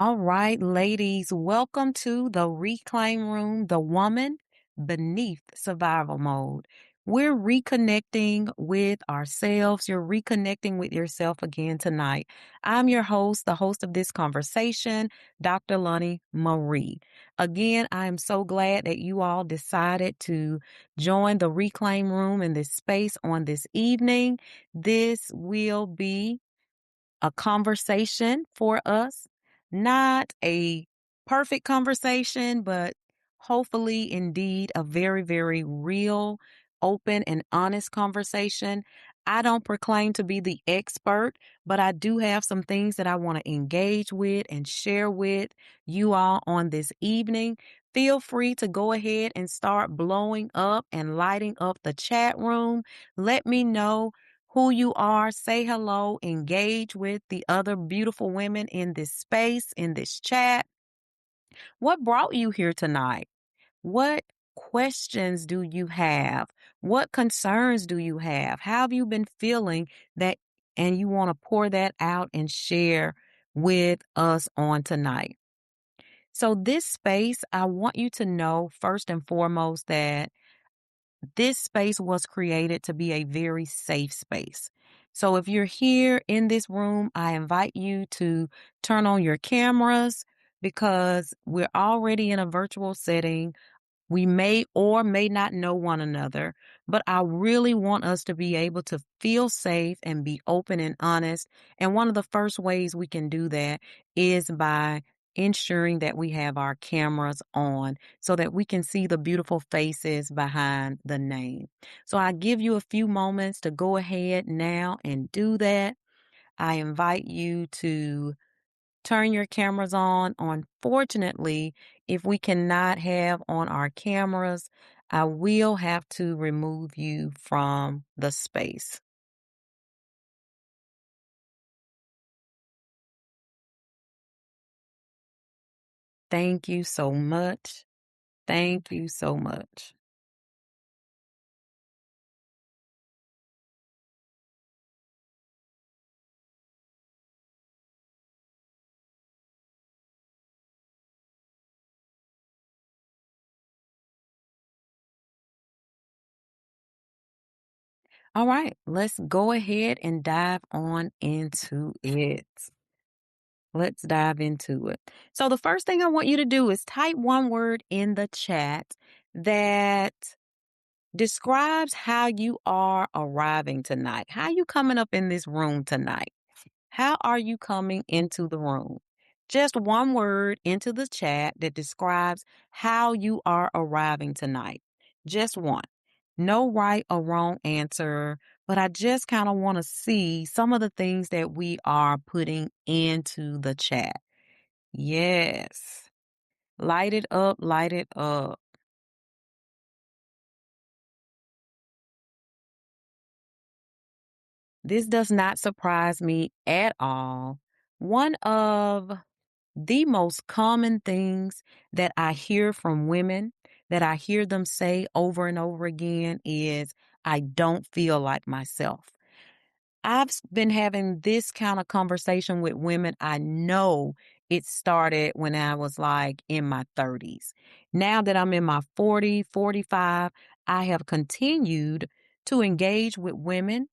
All right, ladies, welcome to the Reclaim Room, the woman beneath survival mode. We're reconnecting with ourselves. You're reconnecting with yourself again tonight. I'm your host, the host of this conversation, Dr. Lonnie Marie. Again, I am so glad that you all decided to join the Reclaim Room in this space on this evening. This will be a conversation for us, not a perfect conversation, but hopefully indeed a very, very real, open and honest conversation. I don't proclaim to be the expert, but I do have some things that I want to engage with and share with you all on this evening. Feel free to go ahead and start blowing up and lighting up the chat room. Let me know who you are, say hello, engage with the other beautiful women in this space, in this chat. What brought you here tonight? What questions do you have? What concerns do you have? How have you been feeling that and you want to pour that out and share with us on tonight? So this space, I want you to know first and foremost that this space was created to be a very safe space. So if you're here in this room, I invite you to turn on your cameras because we're already in a virtual setting. We may or may not know one another, but I really want us to be able to feel safe and be open and honest. And one of the first ways we can do that is by ensuring that we have our cameras on so that we can see the beautiful faces behind the name. So I give you a few moments to go ahead now and do that. I invite you to turn your cameras on. Unfortunately, if we cannot have on our cameras, I will have to remove you from the space. Thank you so much. Thank you so much. All right, let's go ahead and dive on into it. Let's dive into it. So, the first thing I want you to do is type one word in the chat that describes how you are arriving tonight. How you coming up in this room tonight? How are you coming into the room? Just one word into the chat that describes how you are arriving tonight. Just one. No right or wrong answer, but I just kind of want to see some of the things that we are putting into the chat. Yes. Light it up, light it up. This does not surprise me at all. One of the most common things that I hear from women, that I hear them say over and over again is, I don't feel like myself. Been having this kind of conversation with women. I know it started when I was like in my 30s. Now that I'm in my 40, 45, I have continued to engage with women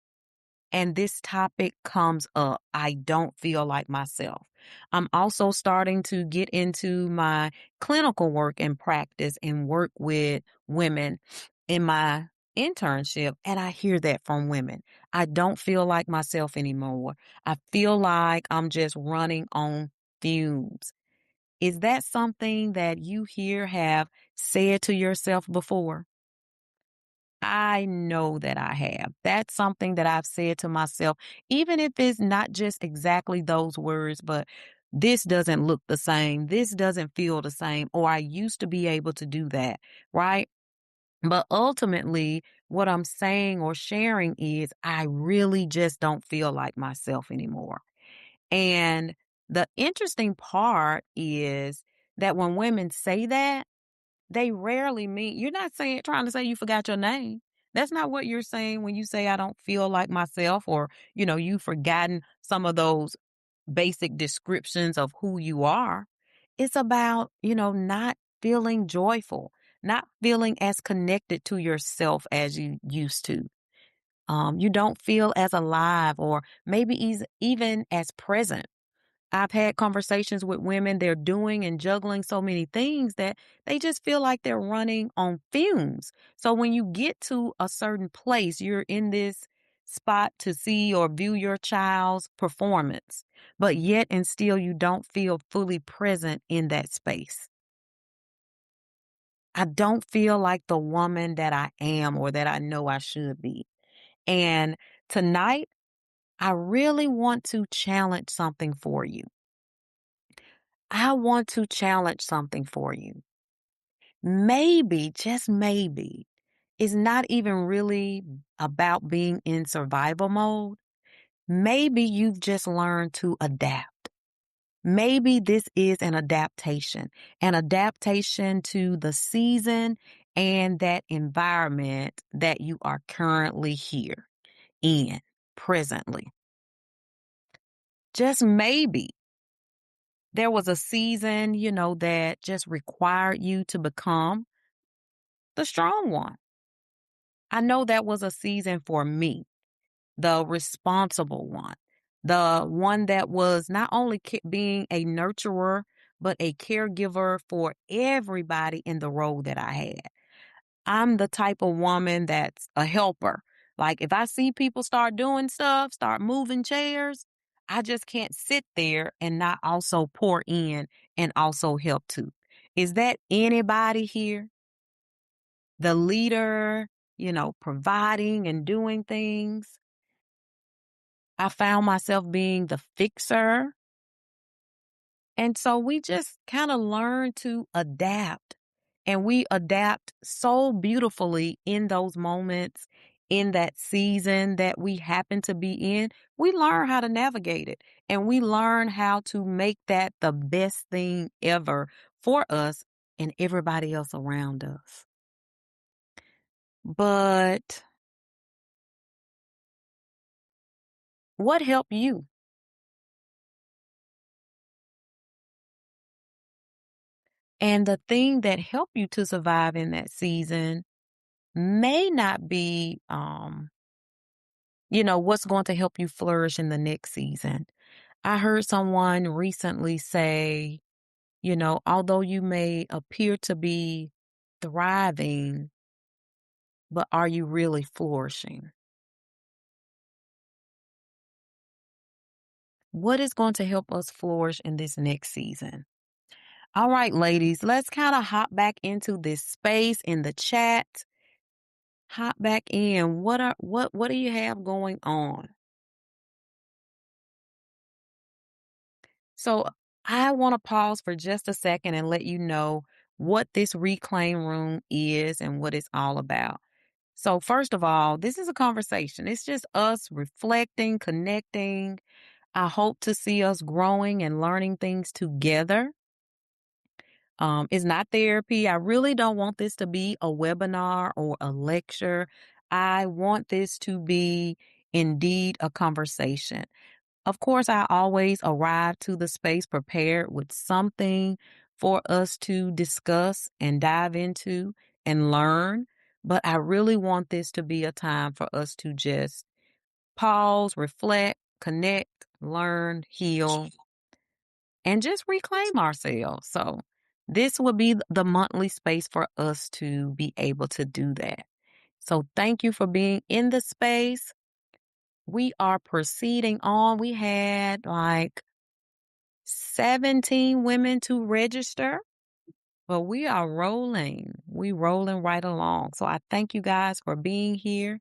and this topic comes up. I don't feel like myself. I'm also starting to get into my clinical work and practice and work with women in my internship. And I hear that from women. I don't feel like myself anymore. I feel like I'm just running on fumes. Is that something that you hear have said to yourself before? I know that I have. That's something that I've said to myself, even if it's not just exactly those words, but this doesn't look the same. This doesn't feel the same. Or I used to be able to do that, right? But ultimately, what I'm saying or sharing is I really just don't feel like myself anymore. And the interesting part is that when women say that, they rarely mean you're not saying trying to say you forgot your name. That's not what you're saying when you say I don't feel like myself or, you've forgotten some of those basic descriptions of who you are. It's about, not feeling joyful, not feeling as connected to yourself as you used to. You don't feel as alive or maybe even as present. I've had conversations with women, they're doing and juggling so many things that they just feel like they're running on fumes. So when you get to a certain place, you're in this spot to see or view your child's performance, but yet and still you don't feel fully present in that space. I don't feel like the woman that I am or that I know I should be. And tonight, I really want to challenge something for you. I want to challenge something for you. Maybe, just maybe, it's not even really about being in survival mode. Maybe you've just learned to adapt. Maybe this is an adaptation to the season and that environment that you are currently here in presently. Just maybe there was a season, that just required you to become the strong one. I know that was a season for me, the responsible one, the one that was not only being a nurturer, but a caregiver for everybody in the role that I had. I'm the type of woman that's a helper. Like if I see people start doing stuff, start moving chairs, I just can't sit there and not also pour in and also help too. Is that anybody here? The leader, providing and doing things. I found myself being the fixer. And so we just kind of learn to adapt. And we adapt so beautifully in those moments, in that season that we happen to be in. We learn how to navigate it and we learn how to make that the best thing ever for us and everybody else around us. But what helped you? And the thing that helped you to survive in that season may not be, what's going to help you flourish in the next season. I heard someone recently say, although you may appear to be thriving, but are you really flourishing? What is going to help us flourish in this next season? All right, ladies, let's kind of hop back into this space in the chat. Hop back in. What do you have going on? So I want to pause for just a second and let you know what this reclaim room is and what it's all about. So first of all, this is a conversation. It's just us reflecting, connecting. I hope to see us growing and learning things together. It's not therapy. I really don't want this to be a webinar or a lecture. I want this to be indeed a conversation. Of course, I always arrive to the space prepared with something for us to discuss and dive into and learn. But I really want this to be a time for us to just pause, reflect, connect, learn, heal, and just reclaim ourselves. So this will be the monthly space for us to be able to do that. So thank you for being in the space. We are proceeding on. We had like 17 women to register, but we are rolling. We rolling right along. So I thank you guys for being here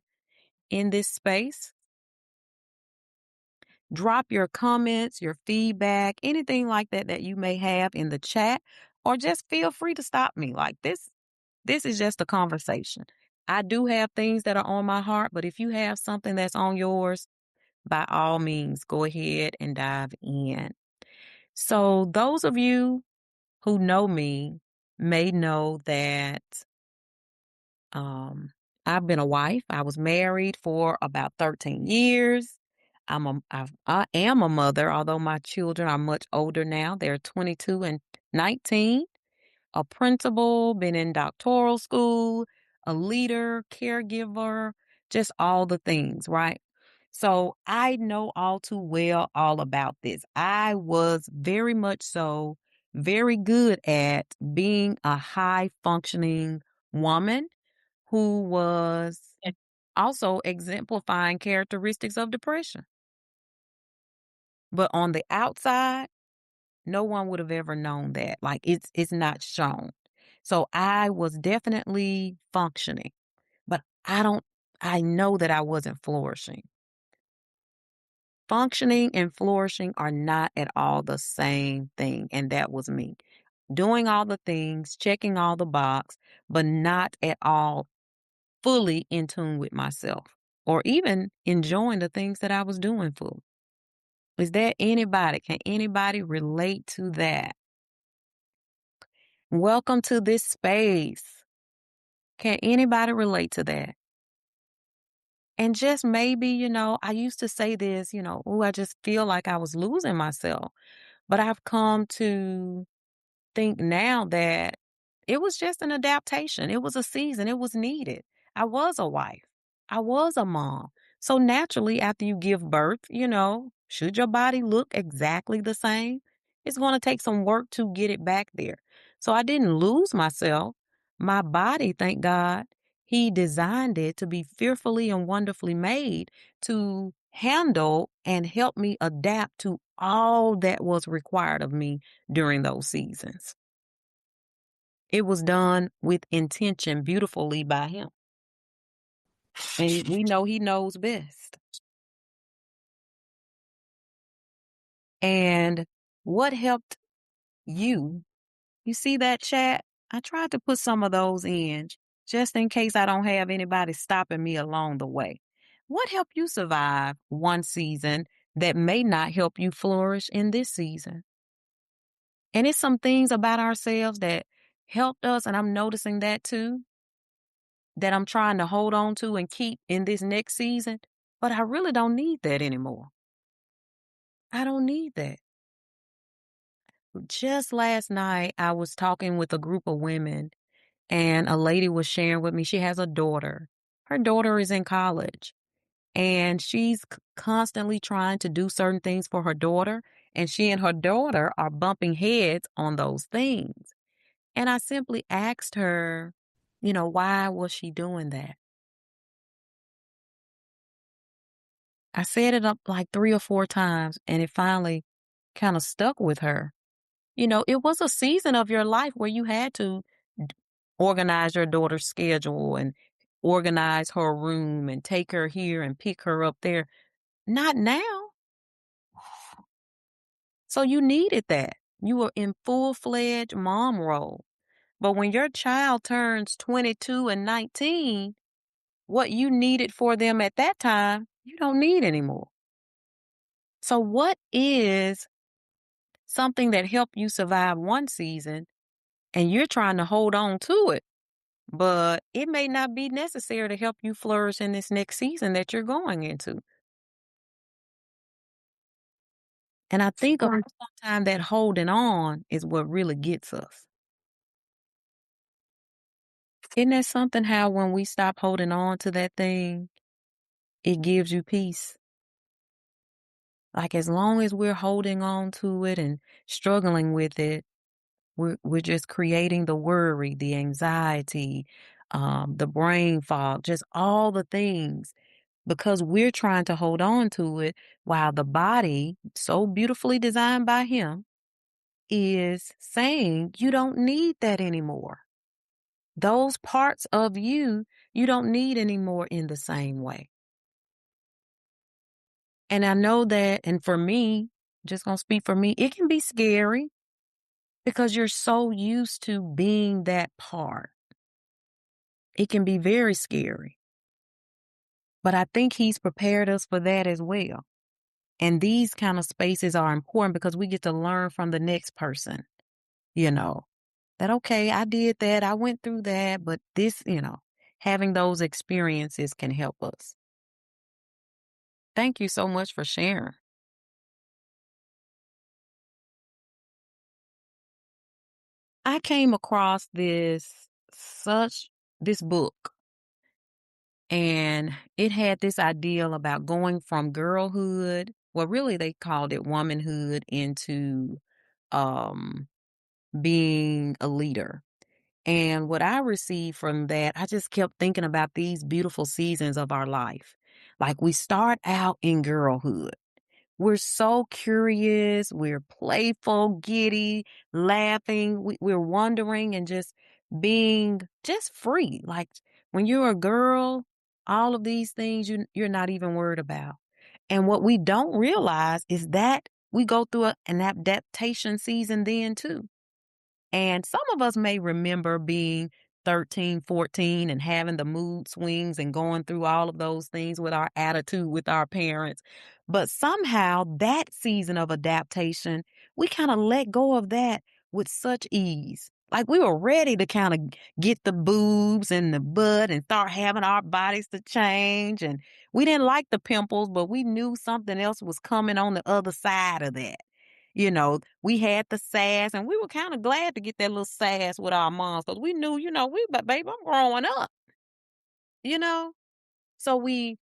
in this space. Drop your comments, your feedback, anything like that that you may have in the chat, or just feel free to stop me. Like this is just a conversation. I do have things that are on my heart, but if you have something that's on yours, by all means, go ahead and dive in. So those of you who know me may know that um, I've been a wife. I was married for about 13 years. I am a mother, although my children are much older now. They're 22 and 19. A principal, been in doctoral school, a leader, caregiver, just all the things, right? So I know all too well all about this. I was very much so very good at being a high functioning woman who was also exemplifying characteristics of depression. But on the outside, no one would have ever known that. Like it's not shown. So I was definitely functioning, but I know that I wasn't flourishing. Functioning and flourishing are not at all the same thing. And that was me. Doing all the things, checking all the box, but not at all fully in tune with myself or even enjoying the things that I was doing fully. Is there anybody? Can anybody relate to that? Welcome to this space. Can anybody relate to that? And just maybe, I used to say this, oh, I just feel like I was losing myself. But I've come to think now that it was just an adaptation. It was a season. It was needed. I was a wife. I was a mom. So naturally, after you give birth, should your body look exactly the same? It's going to take some work to get it back there. So I didn't lose myself. My body, thank God, He designed it to be fearfully and wonderfully made to handle and help me adapt to all that was required of me during those seasons. It was done with intention beautifully by Him. And we know He knows best. And what helped you? You see that chat? I tried to put some of those in just in case I don't have anybody stopping me along the way. What helped you survive one season that may not help you flourish in this season? And it's some things about ourselves that helped us, and I'm noticing that too, that I'm trying to hold on to and keep in this next season, but I really don't need that anymore. I don't need that. Just last night, I was talking with a group of women, and a lady was sharing with me, she has a daughter. Her daughter is in college, and she's constantly trying to do certain things for her daughter, and she and her daughter are bumping heads on those things. And I simply asked her, why was she doing that? I said it up like 3 or 4 times, and it finally kind of stuck with her. It was a season of your life where you had to organize your daughter's schedule and organize her room and take her here and pick her up there. Not now. So you needed that. You were in full-fledged mom role. But when your child turns 22 and 19, what you needed for them at that time, you don't need anymore. So what is something that helped you survive one season and you're trying to hold on to it, but it may not be necessary to help you flourish in this next season that you're going into? And I think sometimes that holding on is what really gets us. Isn't that something how when we stop holding on to that thing, it gives you peace? Like as long as we're holding on to it and struggling with it, we're just creating the worry, the anxiety, the brain fog, just all the things because we're trying to hold on to it while the body, so beautifully designed by Him, is saying you don't need that anymore. Those parts of you don't need anymore in the same way. And I know that, and for me, just gonna speak for me, it can be scary because you're so used to being that part. It can be very scary. But I think He's prepared us for that as well. And these kind of spaces are important because we get to learn from the next person, that, okay, I did that. I went through that, but this, having those experiences can help us. Thank you so much for sharing. I came across such this book, and it had this ideal about going from girlhood, well, really they called it womanhood, into um being a leader. And what I received from that, I just kept thinking about these beautiful seasons of our life. Like, we start out in girlhood. We're so curious, we're playful, giddy, laughing, we're wondering and just being just free. Like, when you're a girl, all of these things you're not even worried about. And what we don't realize is that we go through an adaptation season then too. And some of us may remember being 13, 14, and having the mood swings and going through all of those things with our attitude with our parents. But somehow that season of adaptation, we kind of let go of that with such ease. Like, we were ready to kind of get the boobs and the butt and start having our bodies to change. And we didn't like the pimples, but we knew something else was coming on the other side of that. We had the sass, and we were kind of glad to get that little sass with our moms because we knew, but baby, I'm growing up, you know? So we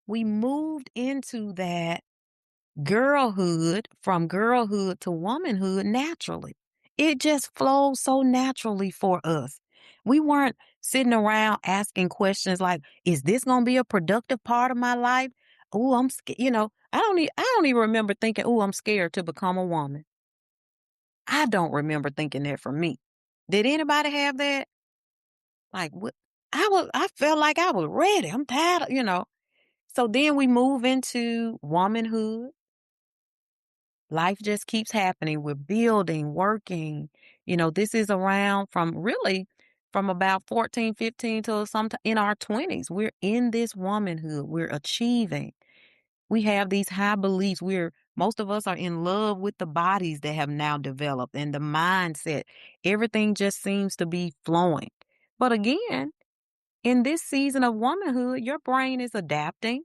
moved into that girlhood, from girlhood to womanhood naturally. It just flowed so naturally for us. We weren't sitting around asking questions like, is this going to be a productive part of my life? Oh, I'm scared. I don't even remember thinking, oh, I'm scared to become a woman. I don't remember thinking that for me. Did anybody have that? Like, what? I felt like I was ready. I'm tired of. So then we move into womanhood. Life just keeps happening. We're building, working. This is around from about 14, 15 to some in our 20s. We're in this womanhood. We're achieving. We have these high beliefs. Most of us are in love with the bodies that have now developed and the mindset. Everything just seems to be flowing. But again, in this season of womanhood, your brain is adapting.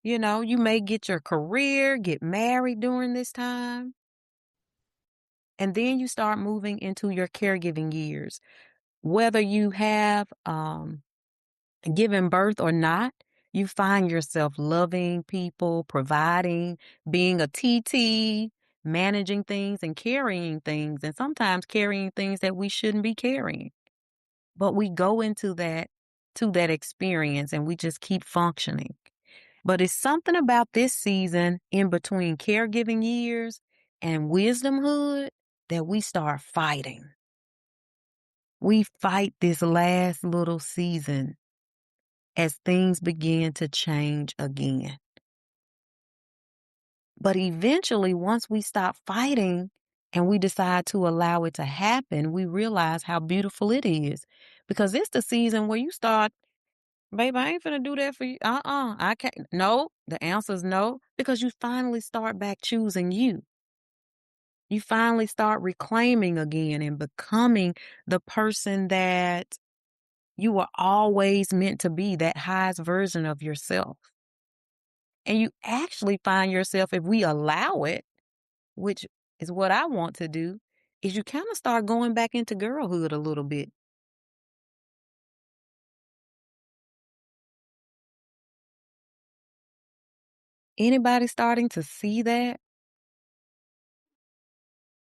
You may get your career, get married during this time, and then you start moving into your caregiving years. Whether you have given birth or not, you find yourself loving people, providing, being a TT, managing things and carrying things, and sometimes carrying things that we shouldn't be carrying. But we go into that experience, and we just keep functioning. But it's something about this season in between caregiving years and wisdomhood that we start fighting. We fight this last little season as things begin to change again. But eventually, once we stop fighting and we decide to allow it to happen, we realize how beautiful it is. Because it's the season where you start, babe, I ain't finna do that for you. I can't. No, the answer is no, because you finally start back choosing you. You finally start reclaiming again and becoming the person that you were always meant to be, that highest version of yourself. And you actually find yourself, if we allow it, which is what I want to do, is you kind of start going back into girlhood a little bit. Anybody starting to see that?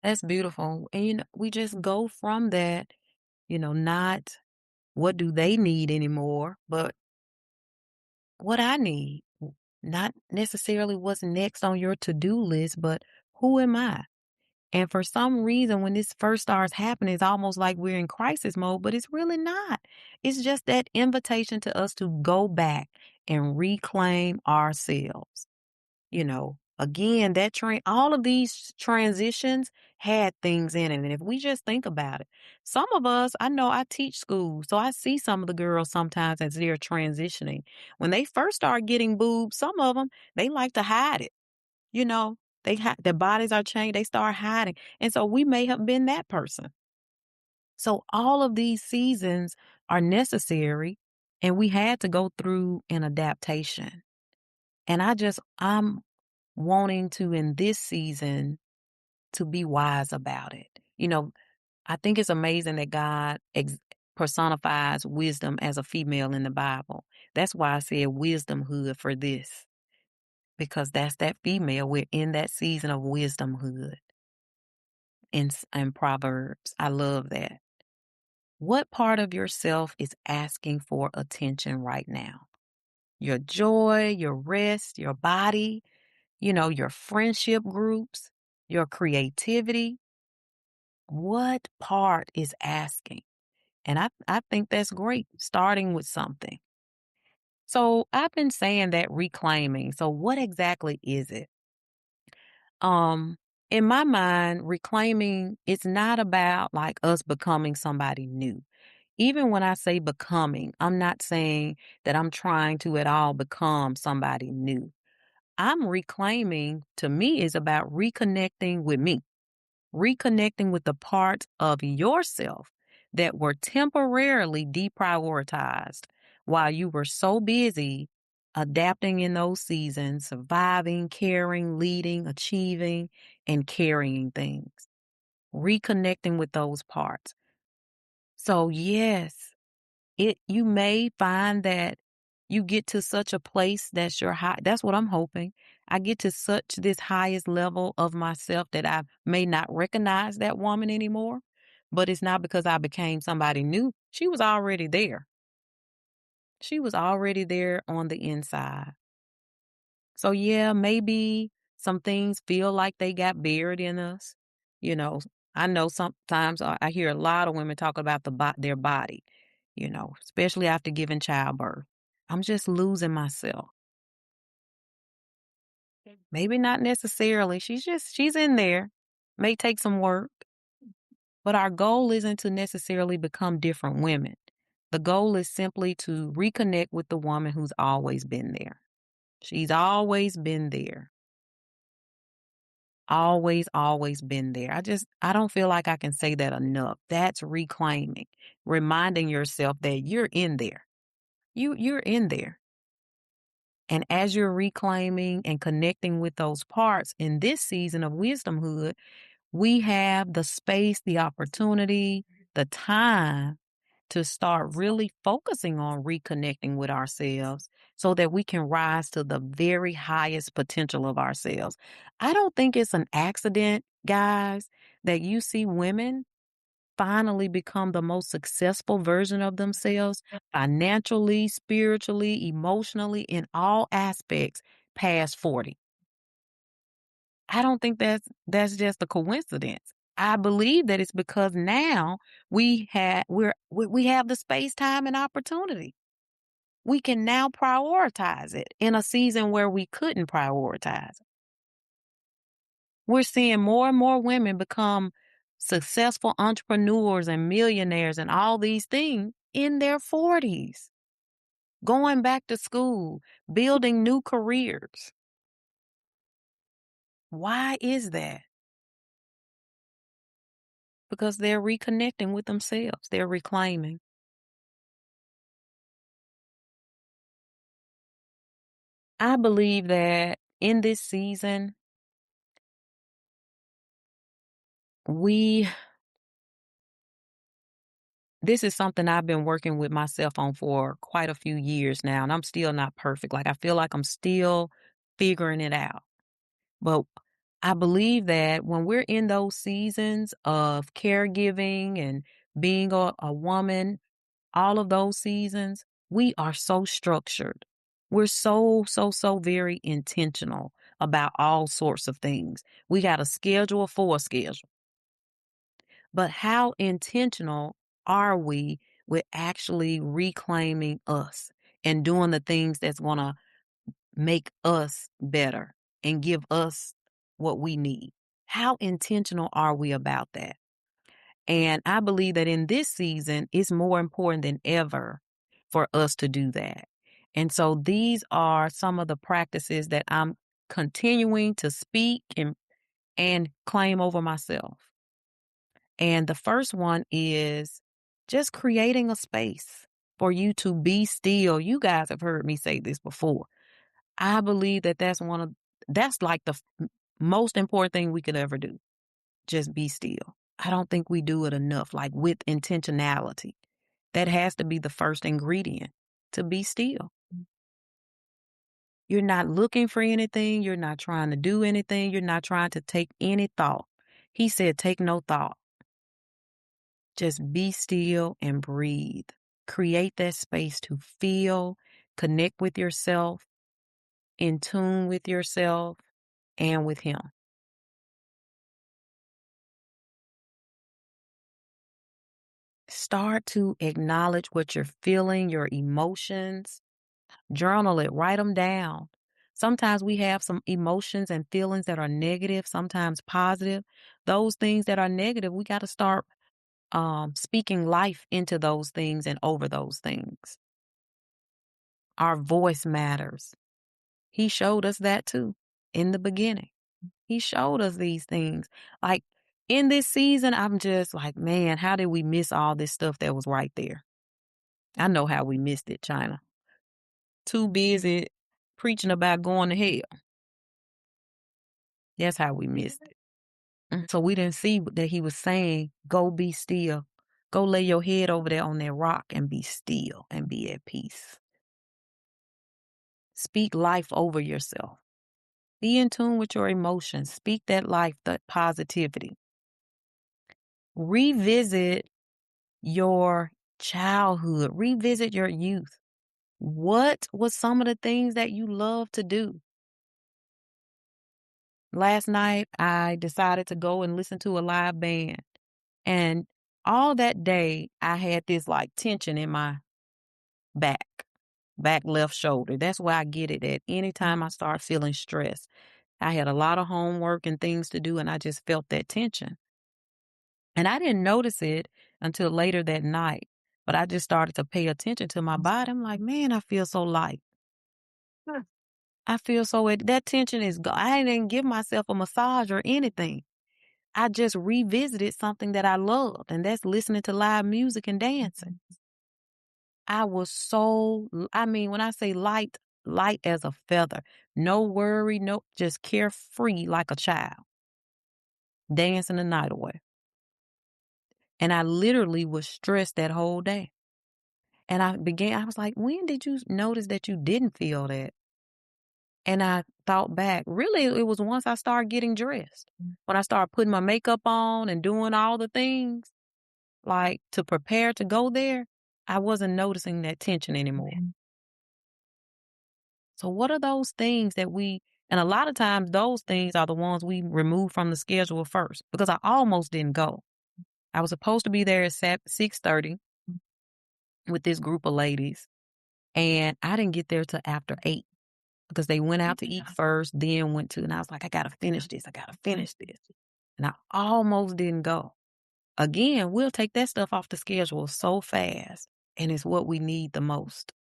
That's beautiful. And we just go from that, not what do they need anymore, but what I need. Not necessarily what's next on your to-do list, but who am I? And for some reason, when this first starts happening, it's almost like we're in crisis mode, but it's really not. It's just that invitation to us to go back and reclaim ourselves. Again, all of these transitions had things in it. And if we just think about it, some of us, I know I teach school, so I see some of the girls sometimes as they're transitioning. When they first start getting boobs, some of them, they like to hide it. You know, their bodies are changed. They start hiding. And so we may have been that person. So all of these seasons are necessary, and we had to go through an adaptation. And I'm wanting to, in this season, to be wise about it. I think it's amazing that God personifies wisdom as a female in the Bible. That's why I said wisdomhood for this, because that's that female. We're in that season of wisdomhood in Proverbs. I love that. What part of yourself is asking for attention right now? Your joy, your rest, your body, your friendship groups, your creativity. What part is asking? And I think that's great, starting with something. So I've been saying that reclaiming. So what exactly is it? Um, in my mind, reclaiming, it's not about like us becoming somebody new. Even when I say becoming, I'm not saying that I'm trying to at all become somebody new. I'm reclaiming, to me, is about reconnecting with me, reconnecting with the parts of yourself that were temporarily deprioritized while you were so busy adapting in those seasons, surviving, caring, leading, achieving, and carrying things. Reconnecting with those parts. So, yes, you may find that you get to such a place that's your high. That's what I'm hoping. I get to such this highest level of myself that I may not recognize that woman anymore. But it's not because I became somebody new. She was already there. She was already there on the inside. So yeah, maybe some things feel like they got buried in us. You know, I know sometimes I hear a lot of women talk about their body, especially after giving childbirth. I'm just losing myself. Maybe not necessarily. She's in there. May take some work, but our goal isn't to necessarily become different women. The goal is simply to reconnect with the woman who's always been there. She's always been there. Always, always been there. I don't feel like I can say that enough. That's reclaiming, reminding yourself that you're in there. You're in there. And as you're reclaiming and connecting with those parts in this season of wisdomhood, we have the space, the opportunity, the time to start really focusing on reconnecting with ourselves so that we can rise to the very highest potential of ourselves. I don't think it's an accident, guys, that you see women finally become the most successful version of themselves financially, spiritually, emotionally, in all aspects past 40. I don't think that's just a coincidence. I believe that it's because now we have the space, time, and opportunity. We can now prioritize it in a season where we couldn't prioritize it. We're seeing more and more women become successful entrepreneurs and millionaires and all these things in their 40s, going back to school, building new careers. Why is that? Because they're reconnecting with themselves. They're reclaiming. I believe that in this season, we this is something I've been working with myself on for quite a few years now, and I'm still not perfect. Like, I feel like I'm still figuring it out. But I believe that when we're in those seasons of caregiving and being a woman, all of those seasons, we are so structured. We're so, so, so very intentional about all sorts of things. We got a schedule for a schedule. But how intentional are we with actually reclaiming us and doing the things that's going to make us better and give us what we need? How intentional are we about that? And I believe that in this season, it's more important than ever for us to do that. And so these are some of the practices that I'm continuing to speak and claim over myself. And the first one is just creating a space for you to be still. You guys have heard me say this before. I believe that that's like the most important thing we could ever do. Just be still. I don't think we do it enough, like with intentionality. That has to be the first ingredient to be still. You're not looking for anything. You're not trying to do anything. You're not trying to take any thought. He said, take no thought. Just be still and breathe. Create that space to feel, connect with yourself, in tune with yourself and with Him. Start to acknowledge what you're feeling, your emotions. Journal it, write them down. Sometimes we have some emotions and feelings that are negative, sometimes positive. Those things that are negative, we got to start speaking life into those things and over those things. Our voice matters. He showed us that too in the beginning. He showed us these things. Like in this season, I'm just like, man, how did we miss all this stuff that was right there? I know how we missed it, China. Too busy preaching about going to hell. That's how we missed it. So we didn't see that he was saying, go be still. Go lay your head over there on that rock and be still and be at peace. Speak life over yourself. Be in tune with your emotions. Speak that life, that positivity. Revisit your childhood. Revisit your youth. What was some of the things that you love to do? Last night, I decided to go and listen to a live band. And all that day, I had this like tension in my back left shoulder. That's where I get it at. Anytime I start feeling stressed, I had a lot of homework and things to do, and I just felt that tension. And I didn't notice it until later that night, but I just started to pay attention to my body. I'm like, man, I feel so light. I feel that tension is gone. I didn't give myself a massage or anything. I just revisited something that I loved, and that's listening to live music and dancing. When I say light, light as a feather, no worry, just carefree like a child, dancing the night away. And I literally was stressed that whole day. And I was like, when did you notice that you didn't feel that? And I thought back, really, it was once I started getting dressed. When I started putting my makeup on and doing all the things, like to prepare to go there, I wasn't noticing that tension anymore. So what are those things and a lot of times those things are the ones we remove from the schedule first, because I almost didn't go. I was supposed to be there at 6:30 with this group of ladies, and I didn't get there till after 8 because they went out to eat first, then and I was like, I got to finish this. I got to finish this. And I almost didn't go. Again, we'll take that stuff off the schedule so fast, and it's what we need the most.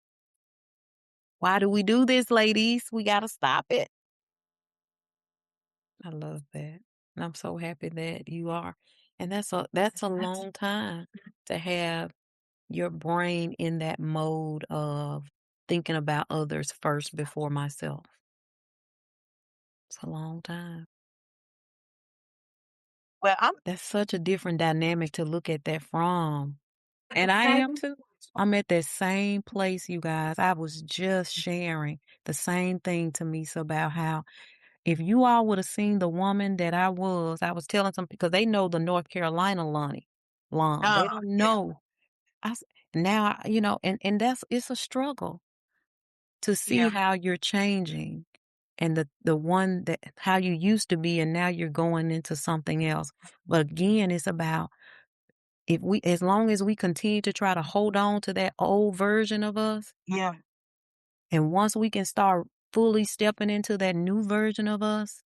Why do we do this, ladies? We got to stop it. I love that. And I'm so happy that you are. And that's a long time to have your brain in that mode of thinking about others first before myself. It's a long time. Well, That's such a different dynamic to look at that from. And I am too. I'm at that same place, you guys. I was just sharing the same thing to Misa about how if you all would have seen the woman that I was telling some because they know the North Carolina Lonnie. They don't know. Now, and it's a struggle to see how you're changing and the one that how you used to be and now you're going into something else. But again, it's about as long as we continue to try to hold on to that old version of us. Yeah. And once we can start fully stepping into that new version of us,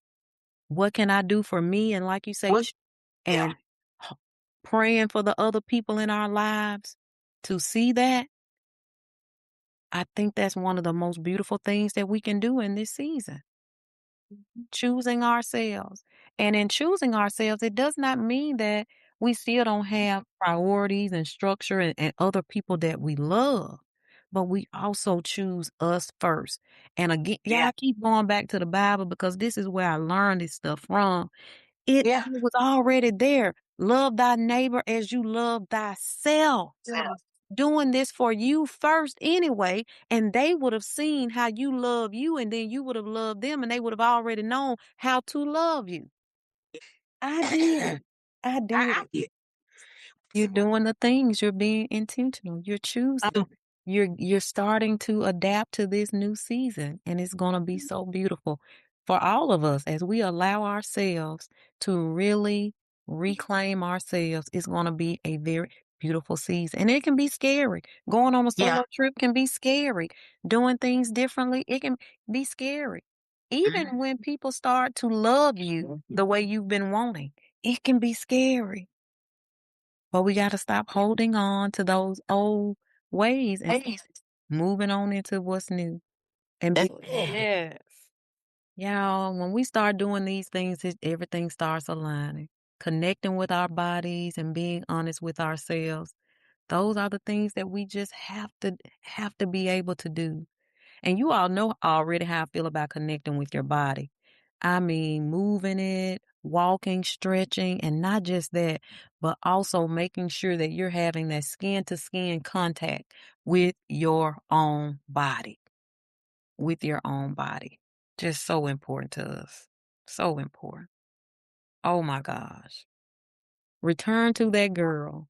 what can I do for me? And like you say, and praying for the other people in our lives to see that. I think that's one of the most beautiful things that we can do in this season. Choosing ourselves. And in choosing ourselves, it does not mean that we still don't have priorities and structure and other people that we love. but we also choose us first. And again, Yeah. y'all keep going back to the Bible because this is where I learned this stuff from. It Yeah. was already there. Love thy neighbor as you love thyself. Yeah. Doing this for you first anyway, and they would have seen how you love you, and then you would have loved them, and they would have already known how to love you. I did it. I did I it. get You're doing the things. You're being intentional. You're choosing. um, You're starting to adapt to this new season, and it's gonna be so beautiful for all of us as we allow ourselves to really reclaim ourselves. It's gonna be a very beautiful season, and it can be scary. Going on a yeah. solo trip can be scary. Doing things differently, it can be scary. Even when people start to love you the way you've been wanting, it can be scary. But we got to stop holding on to those old ways and Hey, moving on into what's new. And that's be, Yes. y'all, when we start doing these things, everything starts aligning. Connecting with our bodies and being honest with ourselves. Those are the things that we just have to be able to do. And you all know already how I feel about connecting with your body. I mean, moving it, walking, stretching, and not just that, but also making sure that you're having that skin to skin contact with your own body, with your own body. Just so important to us. So important. Oh my gosh. Return to that girl.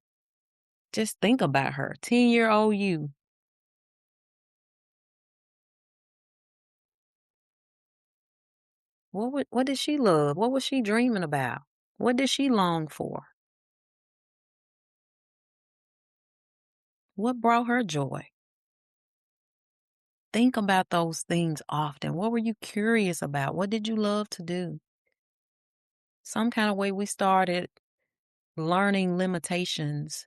Just think about her. 10-year-old you. What did she love? What was she dreaming about? What did she long for? What brought her joy? Think about those things often. What were you curious about? What did you love to do? Some kind of way we started learning limitations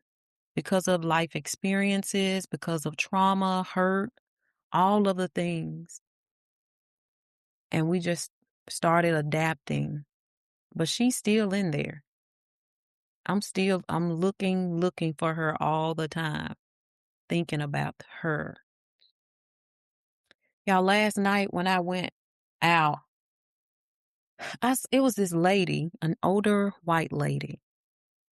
because of life experiences, because of trauma, hurt, all of the things. And we just started adapting. But she's still in there. I'm looking for her all the time, thinking about her. Y'all, last night when I went out, it was this lady, an older white lady.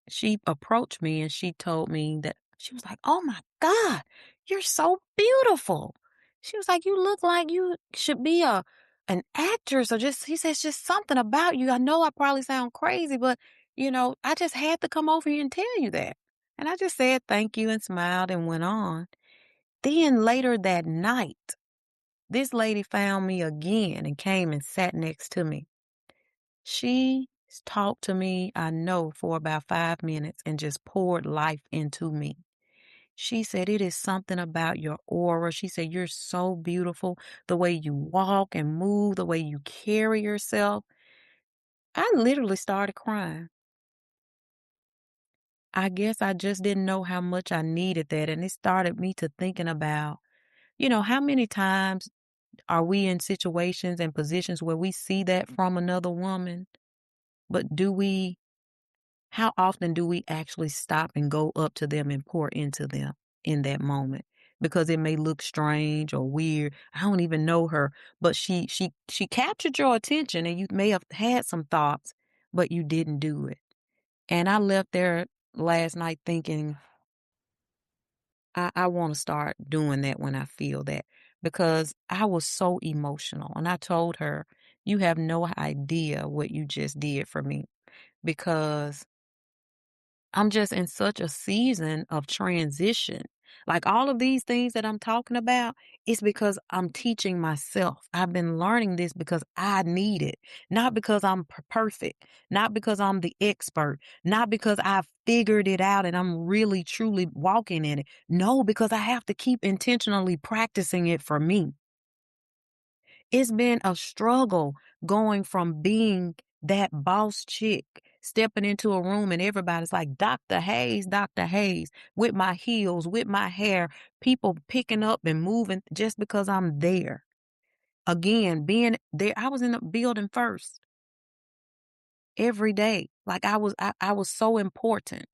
She approached me and she told me that she was like, "Oh my God, you're so beautiful." She was like, "You look like you should be an actress or just," he says, "just something about you. I know I probably sound crazy, but I just had to come over here and tell you that." And I just said thank you and smiled and went on. Then later that night, this lady found me again and came and sat next to me. She talked to me, I know, for about 5 minutes and just poured life into me. She said, "It is something about your aura." She said, "You're so beautiful. The way you walk and move, the way you carry yourself." I literally started crying. I guess I just didn't know how much I needed that. And it started me to thinking about, how many times are we in situations and positions where we see that from another woman? But how often do we actually stop and go up to them and pour into them in that moment? Because it may look strange or weird. I don't even know her, but she captured your attention and you may have had some thoughts, but you didn't do it. And I left there last night thinking, I want to start doing that when I feel that because I was so emotional. And I told her, "You have no idea what you just did for me because I'm just in such a season of transition. Like all of these things that I'm talking about, it's because I'm teaching myself. I've been learning this because I need it, not because I'm perfect, not because I'm the expert, not because I've figured it out and I'm really truly walking in it. No, because I have to keep intentionally practicing it for me. It's been a struggle going from being that boss chick, stepping into a room and everybody's like, Dr. Hayes, with my heels, with my hair, people picking up and moving just because I'm there. Again, being there, I was in the building first every day. Like I was so important.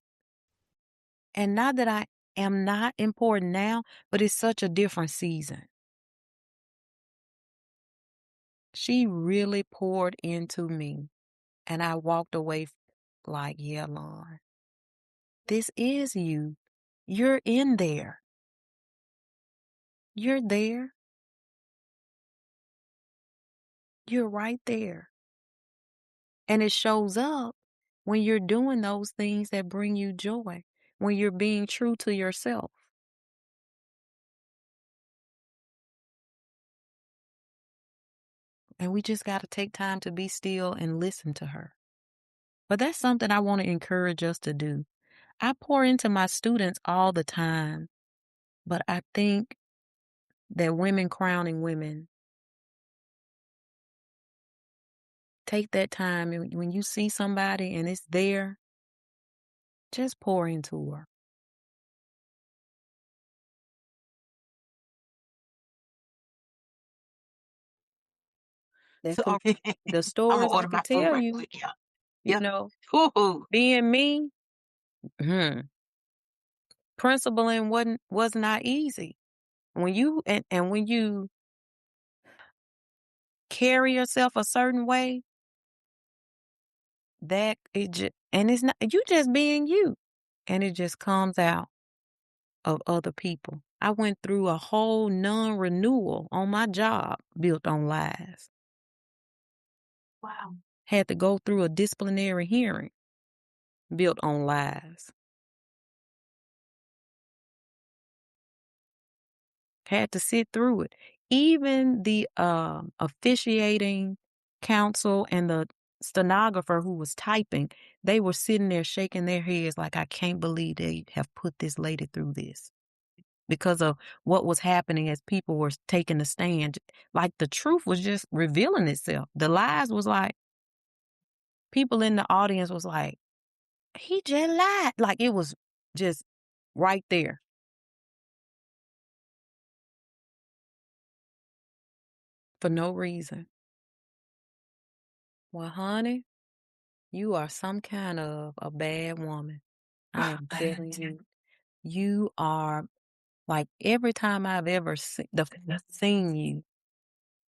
And now that am not important now, but it's such a different season. She really poured into me, and I walked away like, yeah, Lord, this is you. You're in there. You're there. You're right there. And it shows up when you're doing those things that bring you joy, when you're being true to yourself. And we just got to take time to be still and listen to her. But that's something I want to encourage us to do. I pour into my students all the time, but I think that women crowning women, take that time. And when you see somebody and it's there, just pour into her. So, The I'm gonna stories I order can my food tell right you, quick, yeah. you Yep. know, Ooh, being me, principling was not easy. When you and when you carry yourself a certain way, that it just and it's not you just being you, and it just comes out of other people. I went through a whole non-renewal on my job built on lies. wow. Had to go through a disciplinary hearing built on lies. Had to sit through it. Even the officiating counsel and the stenographer who was typing, they were sitting there shaking their heads like, I can't believe they have put this lady through this. Because of what was happening as people were taking the stand. Like the truth was just revealing itself. The lies was like, people in the audience was like, he just lied. Like it was just right there for no reason. Well, honey, you are some kind of a bad woman. I am telling you, you are like every time I've ever seen you.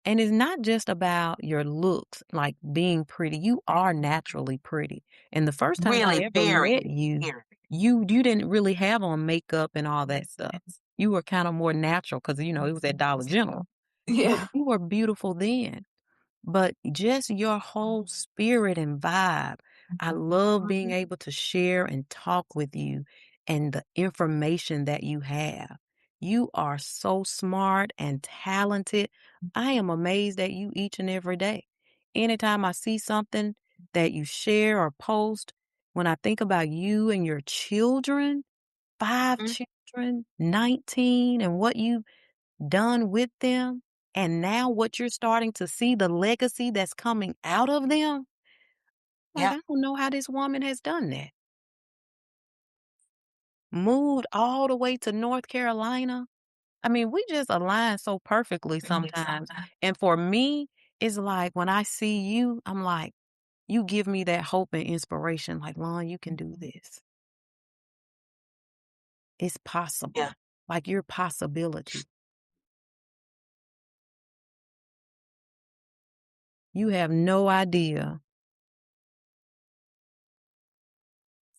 And it's not just about your looks, like being pretty. You are naturally pretty. And the first time I Really ever very, met you, very. you didn't really have on makeup and all that stuff. You were kind of more natural because, you know, it was at Dollar General. But Yeah. you were beautiful then. But just your whole spirit and vibe. I love being able to share and talk with you and the information that you have. You are so smart and talented. I am amazed at you each and every day. Anytime I see something that you share or post, when I think about you and your children, 5 Mm, children, 19, and what you've done with them, and now what you're starting to see, the legacy that's coming out of them, like, yeah. I don't know how this woman has done that. Moved all the way to North Carolina. I mean, we just align so perfectly sometimes. And for me, it's like when I see you, I'm like, you give me that hope and inspiration. Like, Lon, you can do this. It's possible. Yeah. Like your possibility. You have no idea.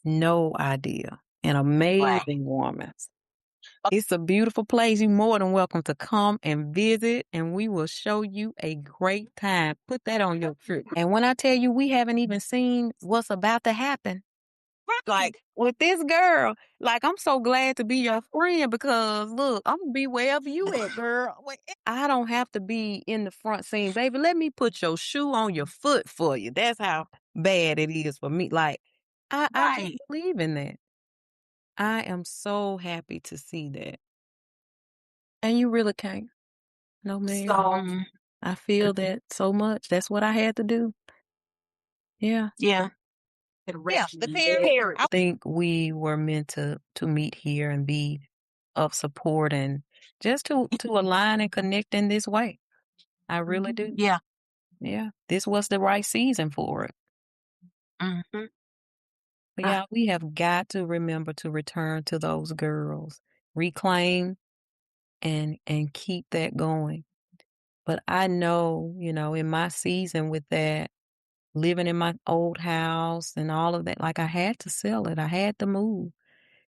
No idea. An Wow. amazing woman. It's a beautiful place. You're more than welcome to come and visit, and we will show you a great time. Put that on your trip. And when I tell you we haven't even seen what's about to happen, like with this girl, like I'm so glad to be your friend because look, I'm gonna be wherever you at, girl. I don't have to be in the front scene, baby. Let me put your shoe on your foot for you. That's how bad it is for me. Like I just Right. believe in that. I am so happy to see that. And you really can't. No, man. So, I feel that so much. That's what I had to do. Yeah. yeah. Yeah, the parents. I think we were meant to meet here and be of support and just to align and connect in this way. I really do. Yeah. Yeah. This was the right season for it. Mhm. But yeah, we have got to remember to return to those girls, reclaim and keep that going. But I know, in my season with that, living in my old house and all of that, like I had to sell it. I had to move.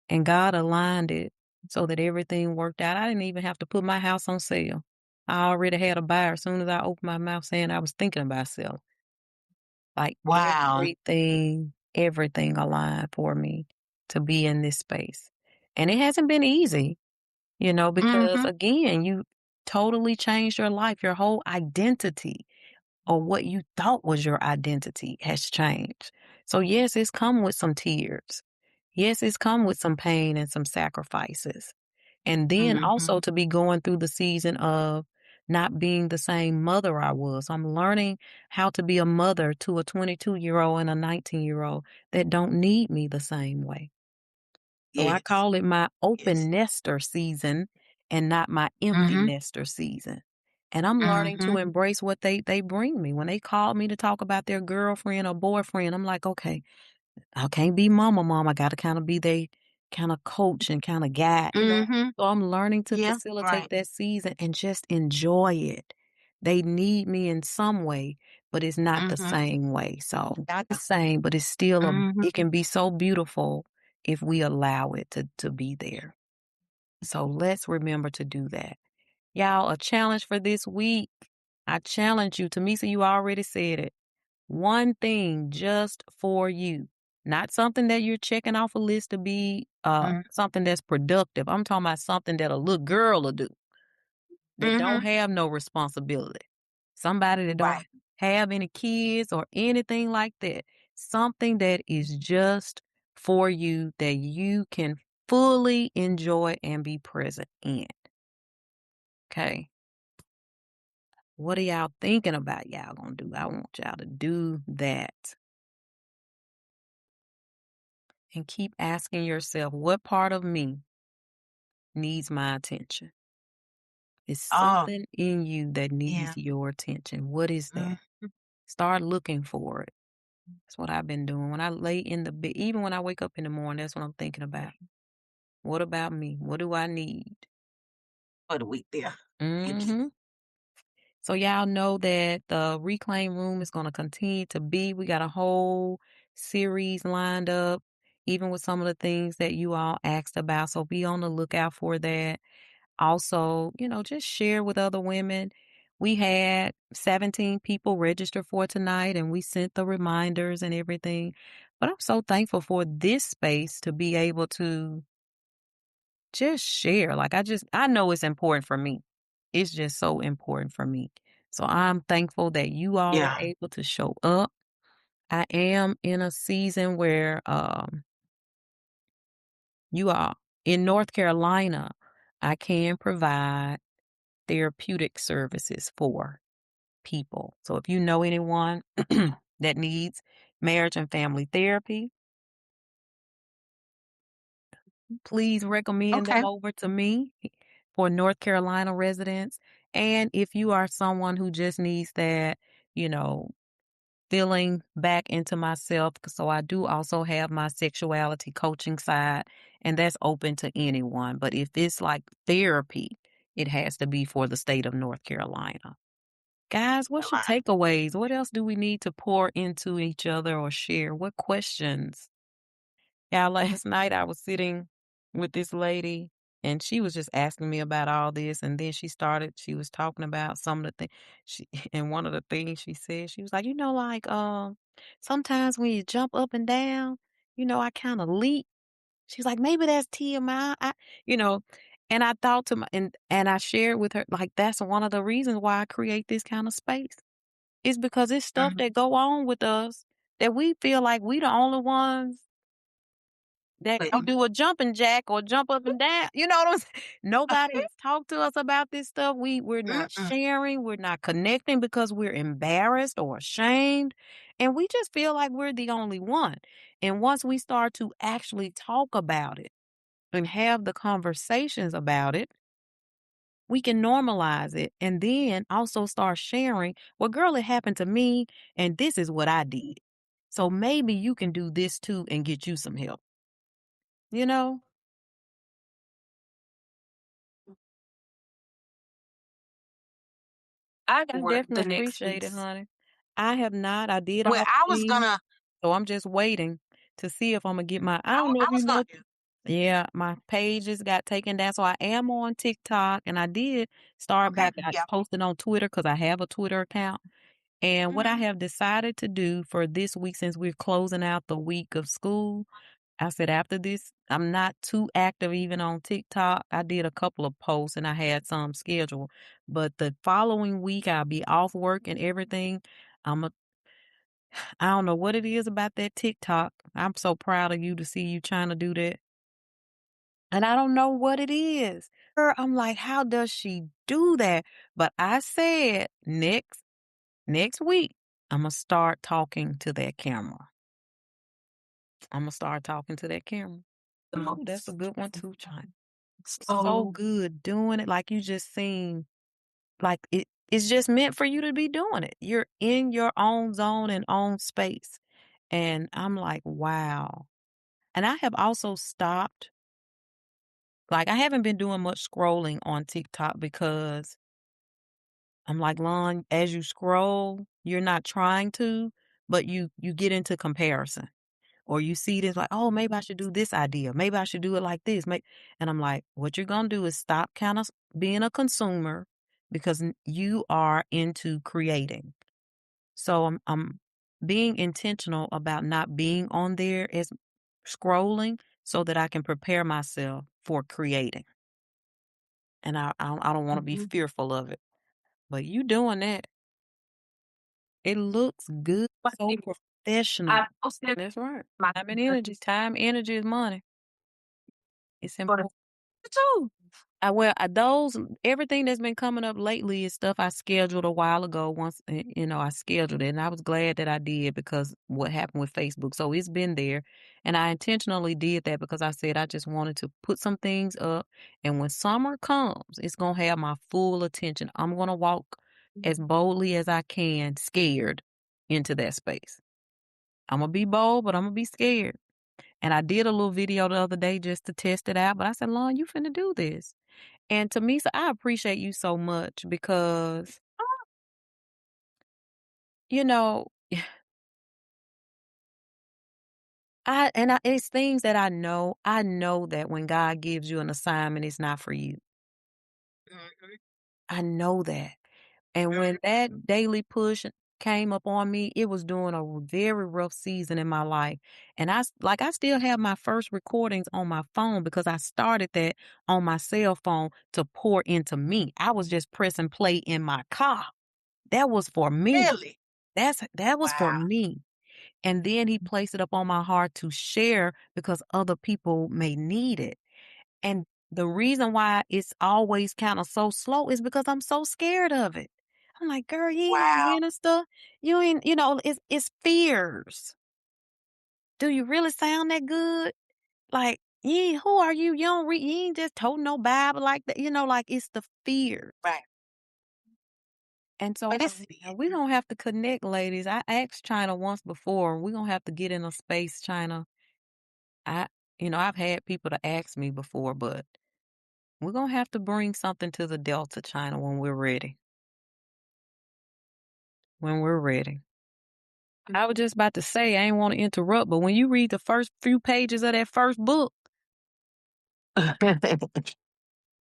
And God aligned it so that everything worked out. I didn't even have to put my house on sale. I already had a buyer as soon as I opened my mouth saying I was thinking about selling. Like Wow. everything aligned for me to be in this space. And it hasn't been easy, because Mhm. again, you totally changed your life. Your whole identity or what you thought was your identity has changed. So yes, it's come with some tears. Yes, it's come with some pain and some sacrifices. And then Mhm. also to be going through the season of not being the same mother I was. I'm learning how to be a mother to a 22-year-old and a 19-year-old that don't need me the same way. So I Yes. call it my Yes. open nester season and not my empty Mhm. nester season. And I'm learning to Mhm. embrace what they bring me. When they call me to talk about their girlfriend or boyfriend, I'm like, okay, I can't be mama. I gotta kinda be they kinda coach and kinda guide. Mhm. So I'm learning to Yeah. facilitate Right. that season and just enjoy it. They need me in some way, but it's not the Mhm. same way. So not the Yeah. same, but it's still Mhm. it can be so beautiful if we allow it to be there. So let's remember to do that. Y'all, a challenge for this week. I challenge you. Tamisa, you already said it. One thing just for you. Not something that you're checking off a list to be Mhm. something that's productive. I'm talking about something that a little girl will do that don't Mhm. have no responsibility. Somebody that don't Right. have any kids or anything like that. Something that is just for you that you can fully enjoy and be present in. Okay. What are y'all thinking about y'all gonna do? I want y'all to do that. And keep asking yourself, what part of me needs my attention? It's Oh, something in you that needs yeah. your attention. What is that? Mhm. Start looking for it. That's what I've been doing. When I lay in the bed, even when I wake up in the morning, that's what I'm thinking about. What about me? What do I need? For the week there. Hmm. So y'all know that the reclaim room is going to continue to be. We got a whole series lined up, even with some of the things that you all asked about. So be on the lookout for that. Also, just share with other women. We had 17 people register for tonight and we sent the reminders and everything. But I'm so thankful for this space to be able to just share. Like I know it's important for me. It's just so important for me. So I'm thankful that you all were Yeah. able to show up. I am in a season where you are in North Carolina. I can provide therapeutic services for people. So if you know anyone that needs marriage and family therapy, please recommend them Okay. over to me for North Carolina residents. And if you are someone who just needs that, you know, feeling back into myself, so I do also have my sexuality coaching side, and that's open to anyone. But if it's like therapy, it has to be for the state of North Carolina. Guys, what's your takeaways? What else do we need to pour into each other or share? What questions? Yeah, last night I was sitting with this lady and she was just asking me about all this. And then she was talking about some of the things and one of the things she said, she was like, like, sometimes when you jump up and down, I kind of leap. She's like, maybe that's TMI. You know, and I thought to my, and I shared with her, like, that's one of the reasons why I create this kind of space. It's because it's stuff Mhm. that go on with us that we feel like we the only ones that But can do a jumping jack or jump up and down. You know what I'm saying? Nobody has talked to us about this stuff. We're not mm-mm. sharing, we're not connecting because we're embarrassed or ashamed. And we just feel like we're the only one. And once we start to actually talk about it and have the conversations about it, we can normalize it and then also start sharing, well, girl, it happened to me and this is what I did. So maybe you can do this too and get you some help, you know? I Work definitely the next appreciate it, piece. honey. I have not. I did Well, all I the was things, gonna, so I'm just waiting to see if Imma get my I don't know I if you was gonna know. Yeah, my pages got taken down, so I am on TikTok, and I did start okay, back I yeah. posted on Twitter because I have a Twitter account, and what I Mhm. have decided to do for this week since we're closing out the week of school, I said after this, I'm not too active even on TikTok. I did a couple of posts and I had some scheduled, but the following week I'll be off work and everything. I'm a, I don't know what it is about that TikTok. I'm so proud of you to see you trying to do that. And I don't know what it is. Girl, I'm like, how does she do that? But I said next week, I'm gonna start talking to that camera. I'm gonna start talking to that camera. The Ooh, that's a most good one too, China. So so good doing it, like, you just seem like it's just meant for you to be doing it. You're in your own zone and own space, and I'm like, "Wow." And I have also stopped like, I haven't been doing much scrolling on TikTok because I'm like, "Lon, as you scroll, you're not trying to, but you get into comparison." Or you see this like, "Oh, maybe I should do this idea. Maybe I should do it like this." And I'm like, what you're gonna do is stop kind of being a consumer because you are into creating. So I'm being intentional about not being on there as scrolling so that I can prepare myself for creating. And I don't want to be mhm. fearful of it. But you doing that, it looks good, But so professional. I posted That's right. my Time and energy. Time, energy is money. It's for the important. too. Those everything that's been coming up lately is stuff I scheduled a while ago. Once I scheduled it, and I was glad that I did because what happened with Facebook. So it's been there, and I intentionally did that because I said I just wanted to put some things up, and when summer comes, it's gonna have my full attention. I'm gonna walk as boldly as I can, scared into that space. I'm gonna be bold, but I'm gonna be scared. And I did a little video the other day just to test it out. But I said, Lauren, you finna do this. And to me, so I appreciate you so much because, you know, it's things that I know. I know that when God gives you an assignment, it's not for you. Mhm, I know that. And when mhm. that daily push came up on me, it was during a very rough season in my life. And I still have my first recordings on my phone because I started that on my cell phone to pour into me. I was just pressing play in my car. That was for me. Really? That was for Wow, me. And then he placed it up on my heart to share because other people may need it. And the reason why it's always kind of so slow is because I'm so scared of it. I'm like, girl, you ain't gonna wow, minister. You ain't, it's fears. Do you really sound that good? Like, yeah, who are you? You don't read, you ain't just told no Bible like that. Like it's the fear. right. And so But it's we gonna have to connect, ladies. I asked China once before. We gonna have to get in a space, China. I, I've had people to ask me before, but we're gonna have to bring something to the Delta, China, when we're ready. When we're ready. I was just about to say, I ain't want to interrupt, but when you read the first few pages of that first book,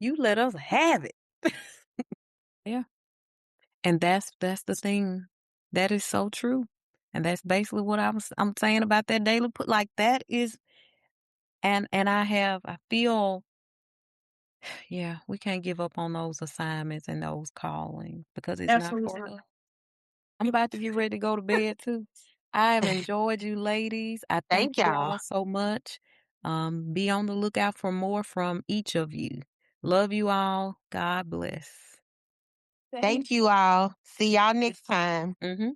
you let us have it. Yeah. And that's the thing. That is so true. And that's basically what I'm saying about that daily put like that is and I feel yeah, we can't give up on those assignments and those callings because it's not absolutely for not. us. I'm about to get ready to go to bed too. I have enjoyed you ladies. I thank Thank you y'all. all so much. Be on the lookout for more from each of you. Love you all. God bless. Thank you all. See y'all next time. Mhm.